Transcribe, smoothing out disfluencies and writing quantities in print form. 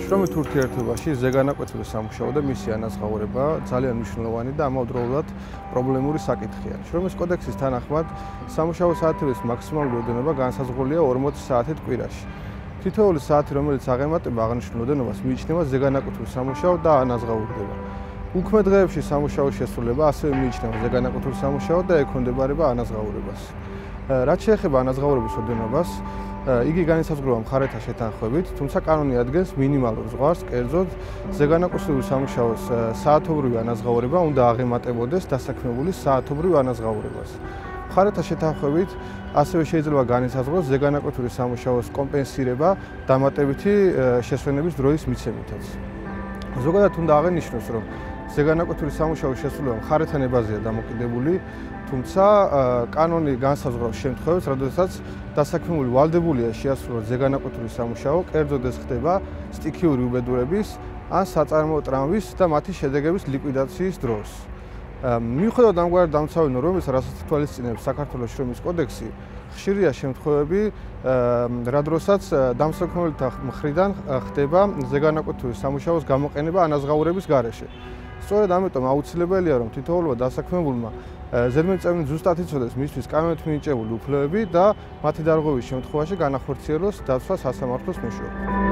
შრომით ურთიერთობაში ზეგანაკვეთური სამუშაო და მისი ანაზღაურება ძალიან მნიშვნელოვანი და ამავდროულად პრობლემური საკითხია. შრომის კოდექსის თანახმად სამუშაო საათების მაქსიმალური ოდენობა განსაზღვრულია 40 საათით კვირაში. თითოეული საათი, რომელიც აღემატება აღნიშნულ ოდენობას, მიიჩნევა ზეგანაკვეთური სამუშაო და ანაზღაურდება. უქმე დღეებში სამუშაოს შესრულება ასევე მიიჩნევა ზეგანაკვეთური სამუშაო და ექვემდებარება ანაზღაურებას. რაც შეეხება ანაზღაურების ოდენობას, იგი განისაზღვრება მხარეთა შეთანხმებით, თუმცა კანონი ადგენს მინიმალურ ზღვარს, კერძოდ ზეგანაკვეთური სამუშაოს საათობრივი ანაზღაურება უნდა აღემატებოდეს დასაქმებული საათობრივ ანაზღაურებას. მხარეთა შეთანხმებით ასევე შეიძლება განისაზღვროს ზეგანაკვეთური სამუშაოს კომპენსირება დამატებითი შესვენების დროის მიცემითაც. ზოგადად უნდა აღინიშნოს, რომ ზეგანაკვეთური სამუშაოს შესრულება მხარეთა ნებაზეა დამოკიდებული, თუმცა კანონი განსაზღვრავს შემთხვევებს, როდესაც დასაქმებული ვალდებულია შეასრულოს ზეგანაკვეთური სამუშაო, კერძოდ ეს ხდება სტიქიური უბედურების ან საწარმოო ტრამვის და მათი შედეგების ლიკვიდაციის დროს. მიუხედავად ამგვარ დამცავი ნორმებისა, რასაც ითვალისწინებს საქართველოს შრომის კოდექსი, ხშირია შემთხვევები, რა დროსაც დამსაქმებელთა მხრიდან ხდება ზეგანაკვეთური სამუშაოს გამოყენება ანაზღაურების გარეშე. სწორედ ამიტომ აუცილებელია, რომ თითოეულმა დასაქმებულმა ზედმეტწევნით ზუსტად იცოდეს მისთვის კანონით მინიჭებული უფლებები და მათი დარღვევის შემთხვევაში განახორციელოს დაცვა სასამართლოს მეშვეობით.